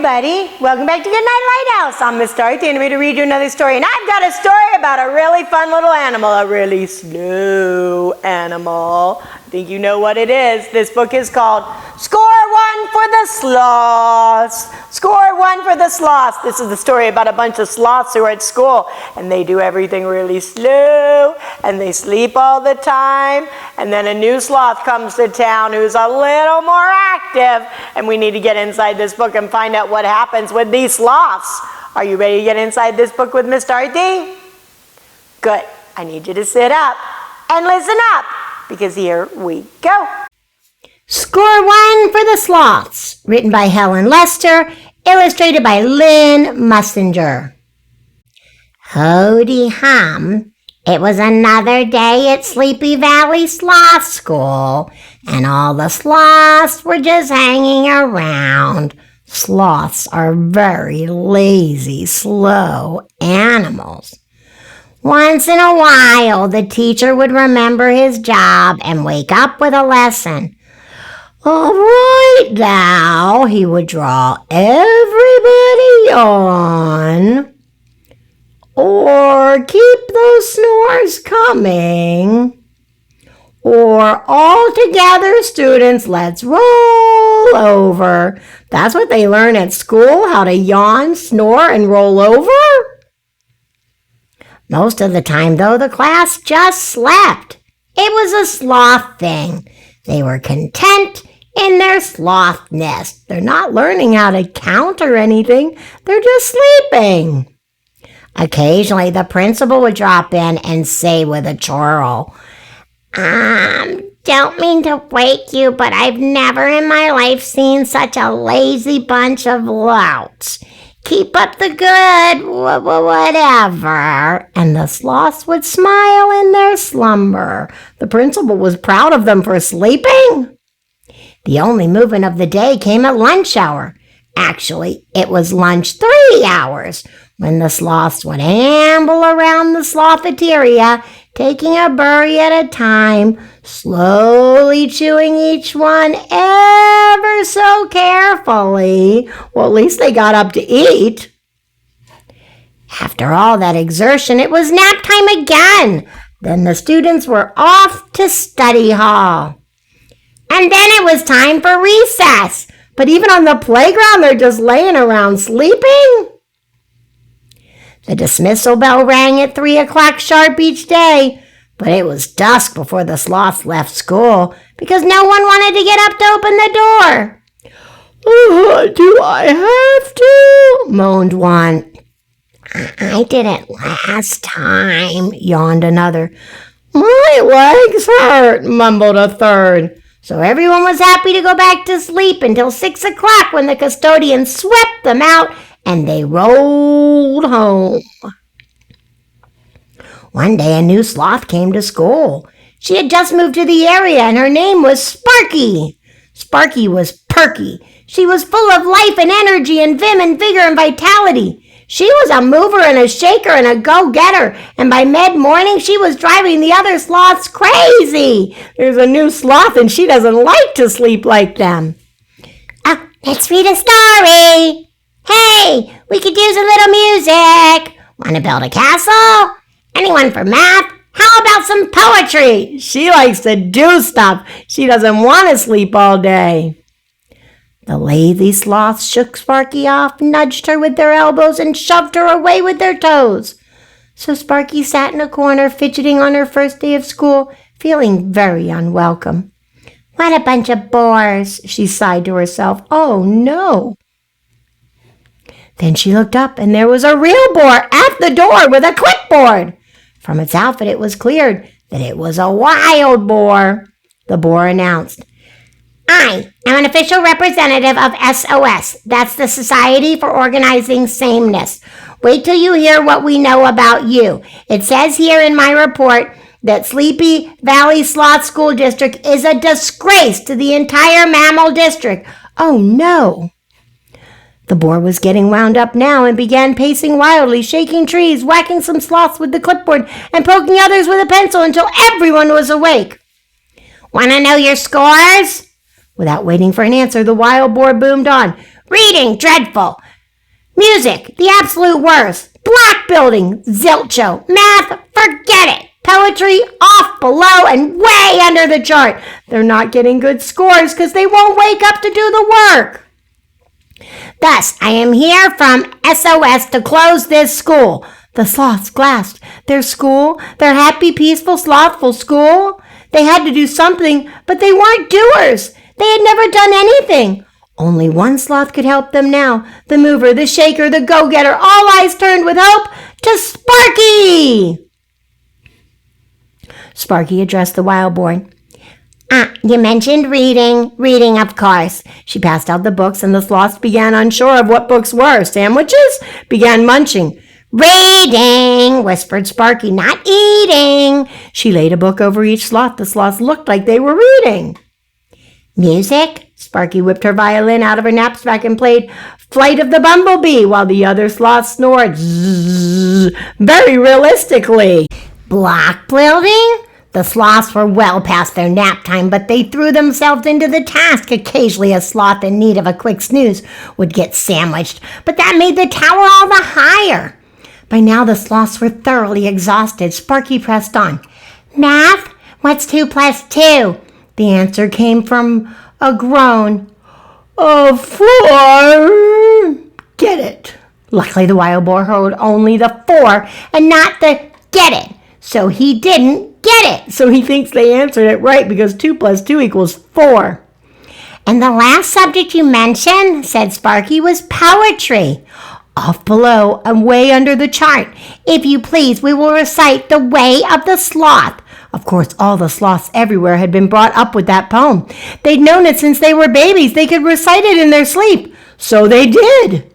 everybody. Welcome back to Goodnight, Lighthouse. I'm Miss Dorothy, and I'm here to read you another story. And I've got a story about a really fun little animal, a really slow animal. I think you know what it is. This book is called Score One for the Sloths. Score one for the sloths. This is the story about a bunch of sloths who are at school, and they do everything really slow, and they sleep all the time. And then a new sloth comes to town who's a little more active, and we need to get inside this book and find out what happens with these sloths. Are you ready to get inside this book with Miss Dorothy? Good. I need you to sit up and listen up, because here we go. Score One for the Sloths, written by Helen Lester, illustrated by Lynn Messenger. Howdy hum. It was another day at Sleepy Valley Sloth School, and all the sloths were just hanging around. Sloths are very lazy, slow animals. Once in a while, the teacher would remember his job and wake up with a lesson. All right now, he would draw everybody on. Or keep those snores coming. Or all together, students, let's roll over. That's what they learn at school, how to yawn, snore, and roll over. Most of the time, though, the class just slept. It was a sloth thing. They were content in their sloth nest. They're not learning how to count or anything. They're just sleeping. Occasionally, the principal would drop in and say with a chortle, don't mean to wake you, but I've never in my life seen such a lazy bunch of louts. Keep up the good, whatever. And the sloths would smile in their slumber. The principal was proud of them for sleeping. The only movement of the day came at lunch hour. Actually, it was lunch 3 hours, when the sloths would amble around the slothiteria, taking a berry at a time, slowly chewing each one ever so carefully. Well, at least they got up to eat. After all that exertion, it was nap time again. Then the students were off to study hall. And then it was time for recess. But even on the playground, they're just laying around sleeping. The dismissal bell rang at 3 o'clock sharp each day, but it was dusk before the sloths left school because no one wanted to get up to open the door. Do I have to? Moaned one. I did it last time, yawned another. My legs hurt, mumbled a third. So everyone was happy to go back to sleep until 6 o'clock when the custodian swept them out and they rolled home. One day a new sloth came to school. She had just moved to the area and her name was Sparky. Sparky was perky. She was full of life and energy and vim and vigor and vitality. She was a mover and a shaker and a go-getter, and by mid-morning she was driving the other sloths crazy. There's a new sloth and she doesn't like to sleep like them. Let's read a story. Hey, we could use a little music. Want to build a castle? Anyone for math? How about some poetry? She likes to do stuff. She doesn't want to sleep all day. The lazy sloths shook Sparky off, nudged her with their elbows, and shoved her away with their toes. So Sparky sat in a corner, fidgeting on her first day of school, feeling very unwelcome. What a bunch of bores, she sighed to herself. Oh, no. Then she looked up, and there was a real boar at the door with a clipboard. From its outfit, it was clear that it was a wild boar. The boar announced, I am an official representative of SOS. That's the Society for Organizing Sameness. Wait till you hear what we know about you. It says here in my report that Sleepy Valley Sloth School District is a disgrace to the entire mammal district. Oh, no. The boar was getting wound up now and began pacing wildly, shaking trees, whacking some sloths with the clipboard, and poking others with a pencil until everyone was awake. Want to know your scores? Without waiting for an answer, the wild boar boomed on. Reading, dreadful. Music, the absolute worst. Block building, zilcho. Math, forget it. Poetry, off, below, and way under the chart. They're not getting good scores because they won't wake up to do the work. Thus, I am here from SOS to close this school. The sloths glassed their school, their happy, peaceful, slothful school. They had to do something, but they weren't doers. They had never done anything. Only one sloth could help them now. The mover, the shaker, the go-getter, all eyes turned with hope to Sparky. Sparky addressed the wild boy. You mentioned reading. Reading, of course. She passed out the books, and the sloths began unsure of what books were. Sandwiches? Began munching. Reading, whispered Sparky, not eating. She laid a book over each sloth. The sloths looked like they were reading. Music? Sparky whipped her violin out of her knapsack and played Flight of the Bumblebee while the other sloths snored zzz, very realistically. Block building? The sloths were well past their nap time, but they threw themselves into the task. Occasionally a sloth in need of a quick snooze would get sandwiched, but that made the tower all the higher. By now the sloths were thoroughly exhausted. Sparky pressed on. Math? What's 2 plus 2? The answer came from a groan. 4. Get it. Luckily the wild boar heard only the 4 and not the get it. So he didn't get it. So he thinks they answered it right because 2 plus 2 equals 4. And the last subject you mentioned, said Sparky, was poetry. Off below and way under the chart. If you please, we will recite The Way of the Sloth. Of course, all the sloths everywhere had been brought up with that poem. They'd known it since they were babies. They could recite it in their sleep. So they did.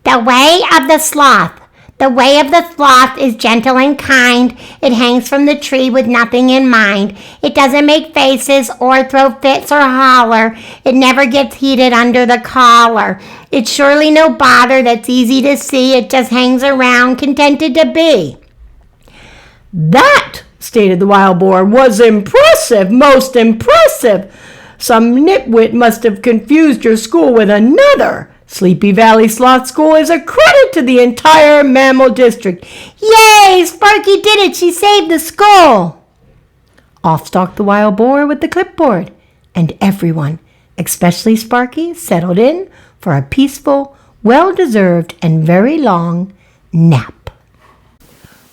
The way of the sloth. The way of the sloth is gentle and kind. It hangs from the tree with nothing in mind. It doesn't make faces or throw fits or holler. It never gets heated under the collar. It's surely no bother that's easy to see. It just hangs around, contented to be. That, stated the wild boar, was impressive, most impressive. Some nitwit must have confused your school with another. Sleepy Valley Sloth School is a credit to the entire mammal district. Yay! Sparky did it! She saved the school! Off stalked the wild boar with the clipboard, and everyone, especially Sparky, settled in for a peaceful, well-deserved, and very long nap.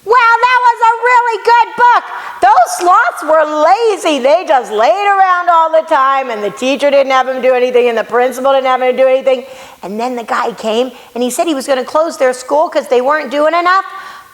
Wow, that was a really good book. Those sloths were lazy. They just laid around all the time, and the teacher didn't have them do anything, and the principal didn't have them do anything. And then the guy came, and he said he was going to close their school because they weren't doing enough.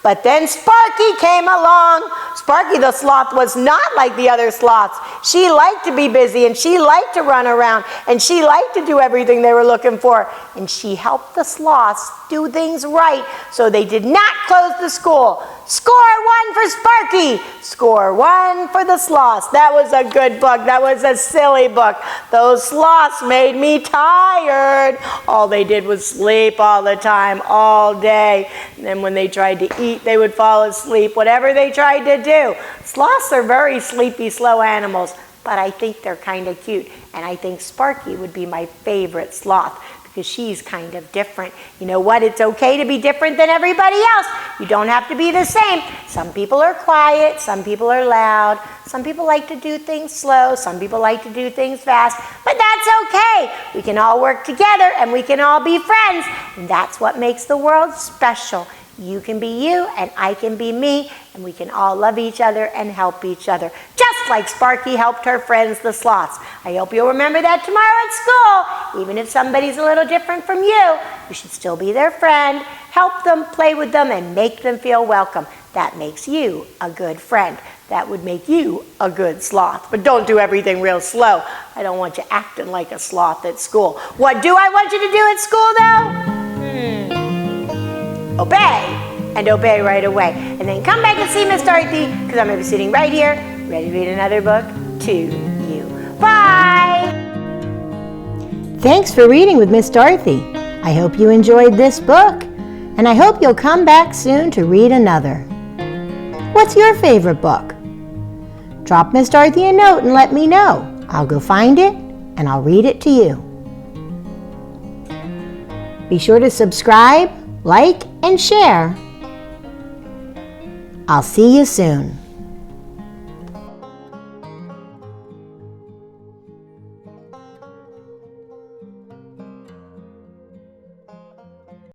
But then Sparky came along. Sparky the sloth was not like the other sloths. She liked to be busy, and she liked to run around, and she liked to do everything they were looking for. And she helped the sloths do things right, so they did not close the school. Score 1 for Sparky. Score 1 for the sloths. That was a good book. That was a silly book. Those sloths made me tired. All they did was sleep all the time, all day. And then when they tried to eat, they would fall asleep, whatever they tried to do. Sloths are very sleepy, slow animals, but I think they're kind of cute. And I think Sparky would be my favorite sloth because she's kind of different. You know what? It's okay to be different than everybody else. You don't have to be the same. Some people are quiet. Some people are loud. Some people like to do things slow. Some people like to do things fast. But that's okay. We can all work together and we can all be friends. And that's what makes the world special. You can be you and I can be me, and we can all love each other and help each other, just like Sparky helped her friends, the sloths. I hope you'll remember that tomorrow at school. Even if somebody's a little different from you, you should still be their friend, help them, play with them, and make them feel welcome. That makes you a good friend. That would make you a good sloth. But don't do everything real slow. I don't want you acting like a sloth at school. What do I want you to do at school, though? Obey, and obey right away. And then come back and see Miss Dorothy, because I'm going to be sitting right here, ready to read another book to you. Bye! Thanks for reading with Miss Dorothy. I hope you enjoyed this book, and I hope you'll come back soon to read another. What's your favorite book? Drop Miss Dorothy a note and let me know. I'll go find it, and I'll read it to you. Be sure to subscribe, like, and share. I'll see you soon.